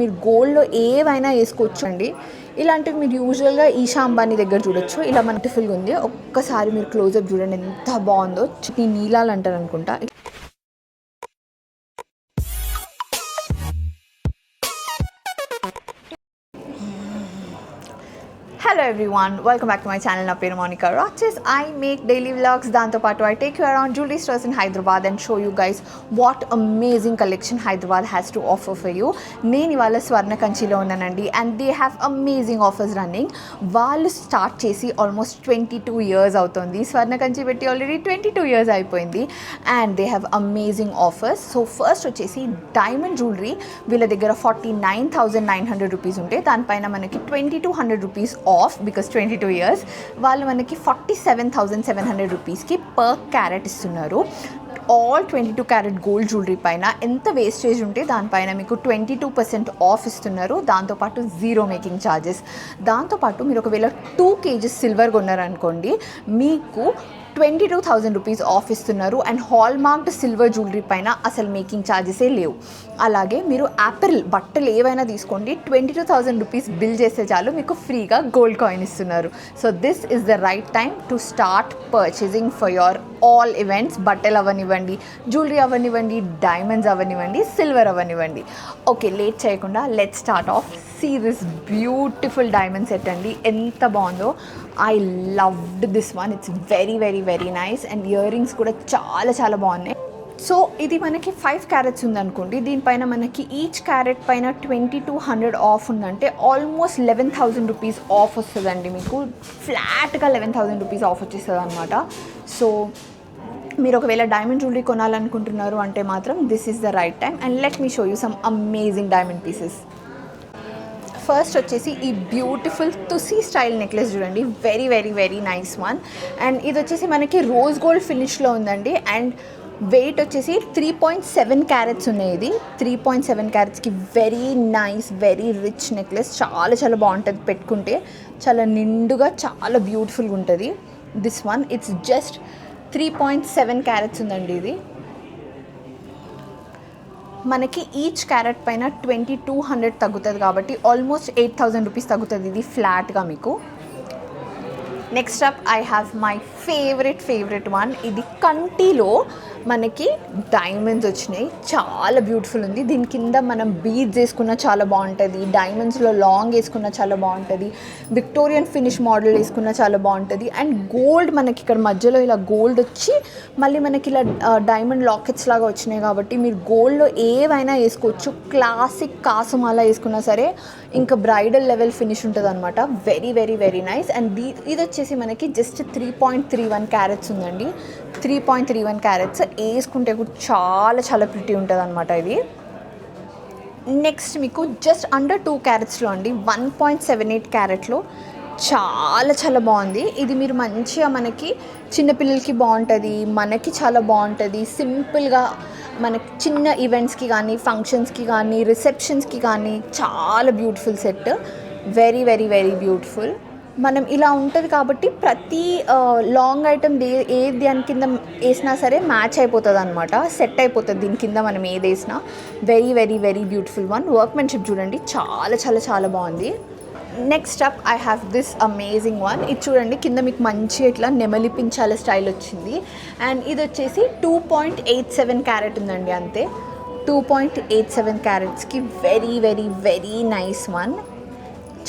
మీరు గోల్డ్లో ఏవైనా వేసుకోవచ్చు అండి. ఇలాంటివి మీరు యూజువల్గా ఈషా అంబానీ దగ్గర చూడొచ్చు. ఇలా బ్యూటిఫుల్గా ఉంది. ఒక్కసారి మీరు క్లోజప్ చూడండి ఎంత బాగుందో. చిట్టి నీలాలు అంటారు అనుకుంటా. Hello everyone, welcome back to my channel. నా పేరు Monika రాచెస్. I make daily vlogs. దాంతో పాటు I take you around jewelry stores in Hyderabad and show you guys what amazing collection Hyderabad has to offer for you. నేను ఇవాళ స్వర్ణ కంచిలో ఉన్నానండి and they have amazing offers running. వాళ్ళు start చేసి almost 22 years అవుతుంది. స్వర్ణ కంచి పెట్టి ఆల్రెడీ 22 years అయిపోయింది and they have amazing offers. So first వచ్చేసి డైమండ్ జ్యువెలరీ వీళ్ళ దగ్గర 49,900 రూపీస్ ఉంటే దానిపైన మనకి 2,200 రూపీస్ ఆఫ్ బికాస్ 22 years వాళ్ళు మనకి 47,700 రూపీస్కి పర్ క్యారెట్ ఇస్తున్నారు. ఆల్ 22 క్యారెట్ గోల్డ్ జ్యువెలరీ పైన ఎంత వేస్టేజ్ ఉంటే దానిపైన మీకు 22% ఆఫ్ ఇస్తున్నారు. దాంతోపాటు జీరో మేకింగ్ ఛార్జెస్. దాంతోపాటు మీరు ఒకవేళ 2 kgs సిల్వర్ కొన్నారనుకోండి మీకు 22,000 రూపీస్ ఆఫ్ ఇస్తున్నారు. And hall marked silver jewellery పైన అసలు మేకింగ్ ఛార్జెసే లేవు. అలాగే మీరు యాపిల్ బట్టలు ఏవైనా తీసుకోండి 22,000 రూపీస్ బిల్ చేస్తే చాలు మీకు ఫ్రీగా గోల్డ్ కాయిన్ ఇస్తున్నారు. So this is the right time to start purchasing for your all events. బట్టలు అవనివ్వండి, జ్యువెలరీ అవనివ్వండి, డైమండ్స్ అవనివ్వండి, సిల్వర్ అవనివ్వండి. ఓకే, లేట్ చేయకుండా let's start off. See this beautiful diamond set అండి, ఎంత బాగుందో. I loved this one. It's very very very nice. And earrings కూడా చాలా చాలా బాగున్నాయి. సో ఇది మనకి 5 క్యారెట్స్ ఉందనుకోండి, దీనిపైన మనకి ఈచ్ క్యారెట్ పైన 2,200 ఆఫ్ ఉందంటే ఆల్మోస్ట్ 11,000 రూపీస్ ఆఫ్ వస్తుందండి. మీకు ఫ్లాట్గా 11,000 రూపీస్ ఆఫ్ వచ్చేస్తుంది అనమాట. సో మీరు ఒకవేళ డైమండ్ జ్యువెలరీ కొనాలనుకుంటున్నారు అంటే మాత్రం this is the right time. And let me show you some amazing diamond pieces. First వచ్చేసి ఈ బ్యూటిఫుల్ తుసి స్టైల్ నెక్లెస్ చూడండి, very very very nice one. And ఇది వచ్చేసి మనకి రోజ్ గోల్డ్ ఫినిష్లో ఉందండి. అండ్ వెయిట్ వచ్చేసి 3.7 క్యారెట్స్ ఉన్నాయి. ఇది 3.7 క్యారెట్స్కి very nice very rich necklace. చాలా చాలా బాగుంటుంది పెట్టుకుంటే, చాలా నిండుగా చాలా బ్యూటిఫుల్గా ఉంటుంది. This one it's just 3.7 carats ఉందండి. ఇది మనకి ఈచ్ క్యారెట్ పైన 2,200 తగ్గుతుంది కాబట్టి ఆల్మోస్ట్ 8,000 రూపీస్ తగ్గుతుంది ఇది ఫ్లాట్గా మీకు. Next up I have my favourite one. ఇది కంటిలో మనకి డైమండ్స్ వచ్చినాయి, చాలా బ్యూటిఫుల్ ఉంది. దీని కింద మనం బీడ్స్ వేసుకున్న చాలా బాగుంటుంది, డైమండ్స్లో లాంగ్ వేసుకున్న చాలా బాగుంటుంది, విక్టోరియన్ ఫినిష్ మోడల్ వేసుకున్న చాలా బాగుంటుంది. అండ్ గోల్డ్ మనకి ఇక్కడ మధ్యలో ఇలా గోల్డ్ వచ్చి మళ్ళీ మనకి ఇలా డైమండ్ లాకెట్స్ లాగా వచ్చినాయి కాబట్టి మీరు గోల్డ్లో ఏవైనా వేసుకోవచ్చు. క్లాసిక్ కాసుమాల వేసుకున్నా సరే ఇంకా బ్రైడల్ లెవెల్ ఫినిష్ ఉంటుంది అనమాట. Very very very nice. And ఇది వచ్చేసి మనకి జస్ట్ 3.31 క్యారెట్స్ ఉందండి. 3.31 క్యారెట్స్ వేసుకుంటే కూడా చాలా చాలా ప్రిటీ ఉంటుంది అనమాట ఇది. నెక్స్ట్ మీకు జస్ట్ అండర్ 2 క్యారెట్స్లో అండి, 1.78 క్యారెట్లో చాలా చాలా బాగుంది. ఇది మీరు మంచిగా మనకి చిన్నపిల్లలకి బాగుంటుంది, మనకి చాలా బాగుంటుంది. సింపుల్గా మనకి చిన్న ఈవెంట్స్కి కానీ ఫంక్షన్స్కి కానీ రిసెప్షన్స్కి కానీ చాలా beautiful set. Very very very beautiful. మనం ఇలా ఉంటుంది కాబట్టి ప్రతి లాంగ్ ఐటమ్ ఏది దాని కింద వేసినా సరే మ్యాచ్ అయిపోతుంది అనమాట, సెట్ అయిపోతుంది దీని కింద మనం ఏది వేసినా. Very very very beautiful one. Workmanship చూడండి, చాలా చాలా చాలా బాగుంది. Next up I have this amazing one. ఇది చూడండి, కింద మీకు మంచిగా ఇట్లా నెమలి పించాల స్టైల్ వచ్చింది. అండ్ ఇది వచ్చేసి 2.87 క్యారెట్ ఉందండి, అంతే. 2.87 క్యారెట్స్కి very very very nice one.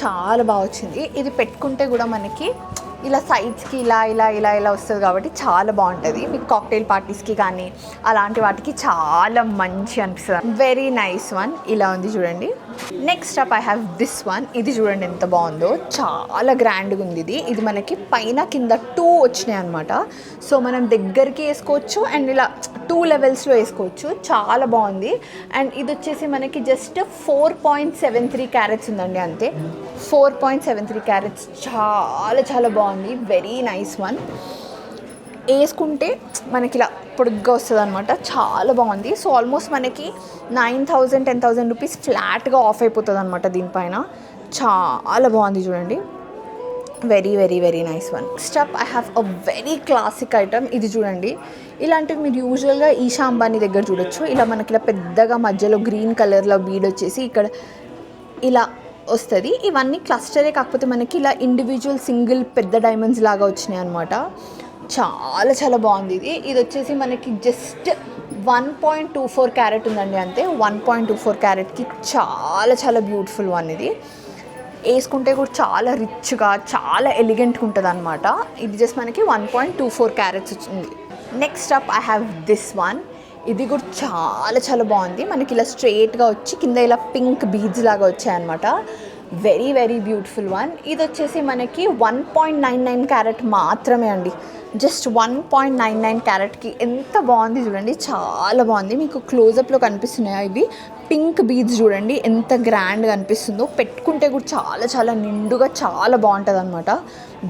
చాలా బాగా వచ్చింది. ఇది పెట్టుకుంటే కూడా మనకి ఇలా సైడ్స్కి ఇలా ఇలా ఇలా ఇలా వస్తుంది కాబట్టి చాలా బాగుంటుంది. మీకు కాక్టైల్ పార్టీస్కి కానీ అలాంటి వాటికి చాలా మంచి అనిపిస్తుంది. Very nice one. ఇలా ఉంది చూడండి. Next up I have this one. ఇది చూడండి ఎంత బాగుందో, చాలా గ్రాండ్గా ఉంది ఇది. ఇది మనకి పైన కింద 2 వచ్చినాయి అనమాట. సో మనం దగ్గరికి వేసుకోవచ్చు అండ్ ఇలా 2 లెవెల్స్లో వేసుకోవచ్చు. చాలా బాగుంది. అండ్ ఇది వచ్చేసి మనకి జస్ట్ 4.73 క్యారెట్స్ ఉందండి, అంతే. 4.73 క్యారెట్స్ చాలా చాలా బాగుంది. Very nice one. వేసుకుంటే మనకి ఇలా పొడుగ్గా వస్తుంది అనమాట, చాలా బాగుంది. సో ఆల్మోస్ట్ మనకి 9,000 10,000 రూపీస్ ఫ్లాట్గా ఆఫ్ అయిపోతుంది అనమాట దీనిపైన. చాలా బాగుంది చూడండి. Very very very nice one. Next up I have a very classic item. ఇది చూడండి, ఇలాంటివి మీరు యూజువల్గా ఈషా అంబానీ దగ్గర చూడొచ్చు. ఇలా మనకి ఇలా పెద్దగా మధ్యలో గ్రీన్ కలర్లో బీడ్ వచ్చేసి ఇక్కడ ఇలా వస్తుంది. ఇవన్నీ క్లస్టరే, కాకపోతే మనకి ఇలా ఇండివిజువల్ సింగిల్ పెద్ద డైమండ్స్ లాగా వచ్చినాయి అనమాట. చాలా చాలా బాగుంది. ఇది వచ్చేసి మనకి జస్ట్ 1.24 క్యారెట్ ఉందండి, అంతే. 1.24 క్యారెట్కి చాలా చాలా బ్యూటిఫుల్ వన్. ఇది వేసుకుంటే కూడా చాలా రిచ్గా చాలా ఎలిగెంట్గా ఉంటుంది అనమాట. ఇది జస్ట్ మనకి 1.24 క్యారెట్స్ వచ్చింది. Next up I have this one. ఇది కూడా చాలా చాలా బాగుంది. మనకి ఇలా స్ట్రెయిట్గా వచ్చి కింద ఇలా పింక్ బీడ్స్ లాగా వచ్చాయన్నమాట. Very very beautiful one. ఇది వచ్చేసి మనకి 1.99 క్యారెట్ మాత్రమే అండి. జస్ట్ 1.99 క్యారెట్కి ఎంత బాగుంది చూడండి, చాలా బాగుంది. మీకు క్లోజప్లో కనిపిస్తున్నాయి ఇవి పింక్ బీడ్స్, చూడండి ఎంత గ్రాండ్గా అనిపిస్తుందో. పెట్టుకుంటే కూడా చాలా చాలా నిండుగా చాలా బాగుంటుంది అనమాట.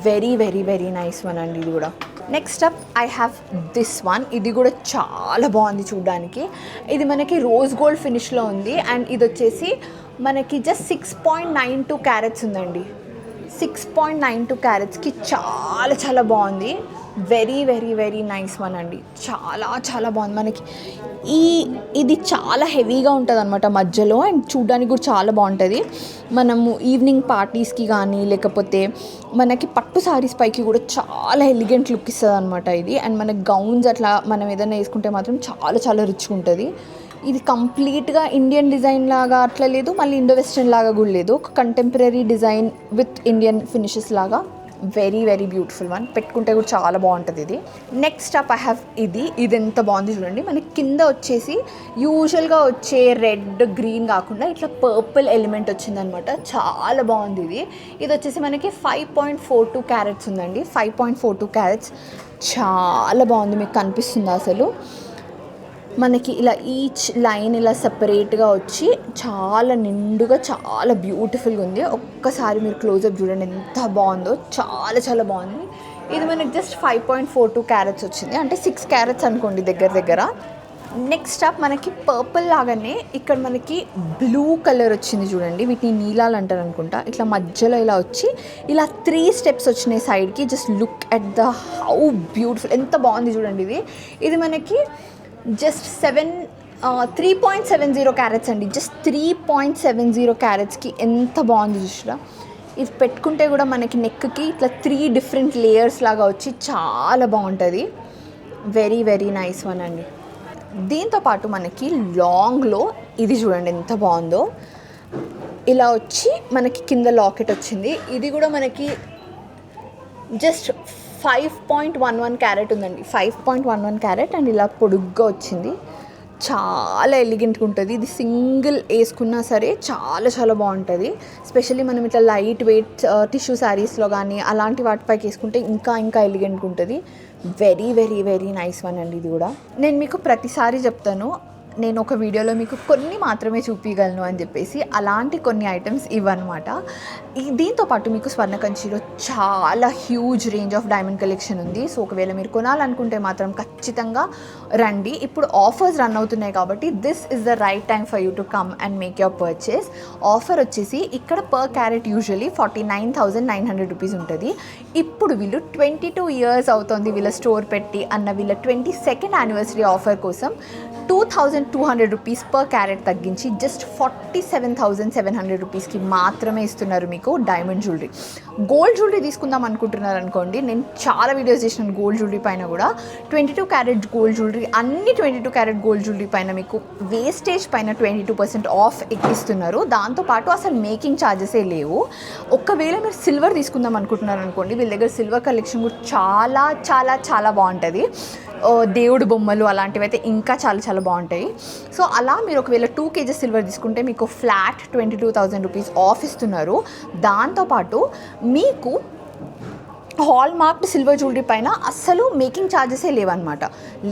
Very very very nice one అండి ఇది కూడా. Next up I have this one. ఇది కూడా చాలా బాగుంది చూడడానికి. ఇది మనకి రోజ్ గోల్డ్ ఫినిష్లో ఉంది అండ్ ఇది వచ్చేసి మనకి జస్ట్ 6.92 క్యారెట్స్ ఉందండి. 6.92 క్యారెట్స్కి చాలా చాలా బాగుంది. Very very very nice one అండి, చాలా చాలా బాగుంది. మనకి ఇది చాలా హెవీగా ఉంటుంది అనమాట మధ్యలో, అండ్ చూడడానికి కూడా చాలా బాగుంటుంది. మనము ఈవినింగ్ పార్టీస్కి కానీ లేకపోతే మనకి పట్టు సారీస్ పైకి కూడా చాలా ఎలిగెంట్ లుక్ ఇస్తుంది అనమాట ఇది. అండ్ మనకి గౌన్స్ అట్లా మనం ఏదైనా వేసుకుంటే మాత్రం చాలా చాలా రిచ్గా ఉంటుంది. ఇది కంప్లీట్గా ఇండియన్ డిజైన్ లాగా అట్లా లేదు, మళ్ళీ ఇండో వెస్ట్రన్ లాగా కూడా లేదు. ఒక contemporary design with Indian finishes లాగా. Very very beautiful one. పెట్టుకుంటే కూడా చాలా బాగుంటుంది ఇది. నెక్స్ట్ అప్ ఐ హ్యావ్ ఇది ఎంత బాగుంది చూడండి. మనకి కింద వచ్చేసి యూజువల్గా వచ్చే రెడ్ గ్రీన్ కాకుండా ఇట్లా పర్పుల్ ఎలిమెంట్ వచ్చిందనమాట. చాలా బాగుంది ఇది. ఇది వచ్చేసి మనకి 5.42 క్యారెట్స్ ఉందండి. 5.42 క్యారెట్స్ చాలా బాగుంది. మీకు కనిపిస్తుందా అసలు? మనకి ఇలా ఈచ్ లైన్ ఇలా సపరేట్గా వచ్చి చాలా నిండుగా చాలా బ్యూటిఫుల్గా ఉంది. ఒక్కసారి మీరు క్లోజప్ చూడండి ఎంత బాగుందో, చాలా చాలా బాగుంది. ఇది మనకి జస్ట్ 5.42 క్యారెట్స్ వచ్చింది, అంటే 6 క్యారెట్స్ అనుకోండి దగ్గర దగ్గర. నెక్స్ట్ అప్ మనకి పర్పుల్ లాగానే ఇక్కడ మనకి బ్లూ కలర్ వచ్చింది చూడండి. వీటిని నీలాలు అంటారు అనుకుంటా. ఇట్లా మధ్యలో ఇలా వచ్చి ఇలా 3 స్టెప్స్ వచ్చినాయి సైడ్కి. Just look at the how beautiful, ఎంత బాగుంది చూడండి. ఇది మనకి జస్ట్ 3.70 క్యారెట్స్ అండి. జస్ట్ 3.70 క్యారెట్స్కి ఎంత బాగుంది చూసిరా. ఇది పెట్టుకుంటే కూడా మనకి నెక్కి ఇట్లా 3 డిఫరెంట్ లేయర్స్ లాగా వచ్చి చాలా బాగుంటుంది. వెరీ వెరీ నైస్ వన్ అండి. దీంతోపాటు మనకి లాంగ్లో ఇది చూడండి ఎంత బాగుందో. ఇలా వచ్చి మనకి కింద లాకెట్ వచ్చింది. ఇది కూడా మనకి జస్ట్ 5.11 క్యారెట్ ఉందండి. 5.11 క్యారెట్ అండ్ ఇలా పొడుగ్గా వచ్చింది. చాలా ఎలిగెంట్గా ఉంటుంది. ఇది సింగిల్ వేసుకున్నా సరే చాలా చాలా బాగుంటుంది. స్పెషల్లీ మనం ఇట్లా లైట్ వెయిట్ టిష్యూ శారీస్లో కానీ అలాంటి వాటిపైకి వేసుకుంటే ఇంకా ఇంకా ఎలిగెంట్గా ఉంటుంది. Very very very nice one అండి ఇది కూడా. నేను మీకు ప్రతిసారి చెప్తాను, నేను ఒక వీడియోలో మీకు కొన్ని మాత్రమే చూపించగలను అని చెప్పేసి, అలాంటి కొన్ని ఐటమ్స్ ఇవన్నమాట. దీంతోపాటు మీకు స్వర్ణకంచిలో చాలా huge range of diamond collection ఉంది. సో ఒకవేళ మీరు కొనాలనుకుంటే మాత్రం ఖచ్చితంగా రండి. ఇప్పుడు ఆఫర్స్ రన్ అవుతున్నాయి కాబట్టి this is the right time for you to come and make your purchase. Offer వచ్చేసి ఇక్కడ పర్ క్యారెట్ యూజువలీ 49,900 రూపీస్ ఉంటుంది. ఇప్పుడు వీళ్ళు 22 ఇయర్స్ అవుతుంది వీళ్ళ స్టోర్ పెట్టి అన్న వీళ్ళ 22nd యానివర్సరీ ఆఫర్ కోసం 2,200 రూపీస్ పర్ క్యారెట్ తగ్గించి జస్ట్ 47,700 రూపీస్కి మాత్రమే ఇస్తున్నారు మీకు డైమండ్ జ్యువెలరీ. గోల్డ్ జ్యువెలరీ తీసుకుందాం అనుకుంటున్నారు అనుకోండి, నేను చాలా వీడియోస్ చేసినాను గోల్డ్ జ్యువెలరీ పైన కూడా. 22 క్యారెట్ గోల్డ్ జ్యువెలరీ, అన్ని 22 క్యారెట్ గోల్డ్ జ్యువెలరీ పైన మీకు వేస్టేజ్ పైన 22% ఆఫ్ ఇస్తున్నారు. దాంతోపాటు అసలు మేకింగ్ ఛార్జెసే లేవు. ఒకవేళ మీరు సిల్వర్ తీసుకుందాం అనుకుంటున్నారు అనుకోండి, వీళ్ళ దగ్గర సిల్వర్ కలెక్షన్ కూడా చాలా చాలా చాలా బాగుంటుంది. దేవుడు బొమ్మలు అలాంటివి అయితే ఇంకా చాలా చాలా బాగుంటాయి. సో అలా మీరు ఒకవేళ 2 kg సిల్వర్ తీసుకుంటే మీకు ఫ్లాట్ 22,000 రూపీస్ ఆఫ్ ఇస్తున్నారు. దాంతోపాటు మీకు హాల్ మార్క్డ్ సిల్వర్ జ్యువెలరీ పైన అస్సలు మేకింగ్ ఛార్జెసే లేవన్నమాట.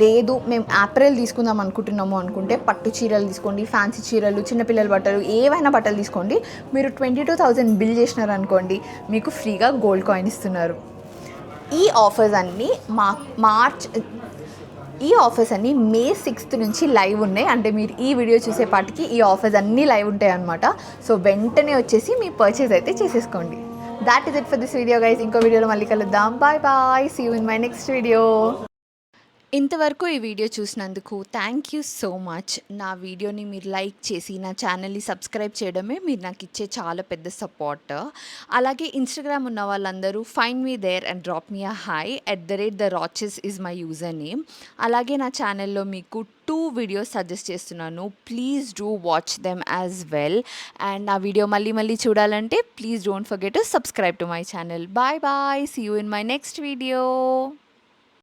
లేదు మేము యాప్రెల్ తీసుకుందాం అనుకుంటున్నాము అనుకుంటే పట్టు చీరలు తీసుకోండి, ఫ్యాన్సీ చీరలు, చిన్నపిల్లల బట్టలు, ఏవైనా బట్టలు తీసుకోండి. మీరు 22,000 బిల్ చేసినారు అనుకోండి, మీకు ఫ్రీగా గోల్డ్ కాయిన్ ఇస్తున్నారు. ఈ ఆఫర్స్ అన్నీ మే 6th నుంచి లైవ్ ఉన్నాయి. అంటే మీరు ఈ వీడియో చూసేపాటికి ఈ ఆఫర్స్ అన్నీ లైవ్ ఉంటాయి అన్నమాట. సో వెంటనే వచ్చేసి మీ పర్చేజ్ అయితే చేసేసుకోండి. That is it for this video guys. ఇంకో వీడియోలో మళ్ళీ కలుద్దాం. Bye bye. See you in my next video. ఇంతవరకు ఈ వీడియో చూసినందుకు థ్యాంక్ యూ సో మచ్. నా వీడియోని మీరు లైక్ చేసి నా ఛానల్ని సబ్స్క్రైబ్ చేయడమే మీరు నాకు ఇచ్చే చాలా పెద్ద సపోర్ట్. అలాగే ఇన్స్టాగ్రామ్ ఉన్న వాళ్ళందరూ find me there and drop me a hi @the Roches is my username. అలాగే నా ఛానల్లో మీకు 2 వీడియోస్ సజెస్ట్ చేస్తున్నాను. Please do watch them as well. And నా వీడియో మళ్ళీ మళ్ళీ చూడాలంటే please don't forget to subscribe to my channel. Bye bye. See you in my next video.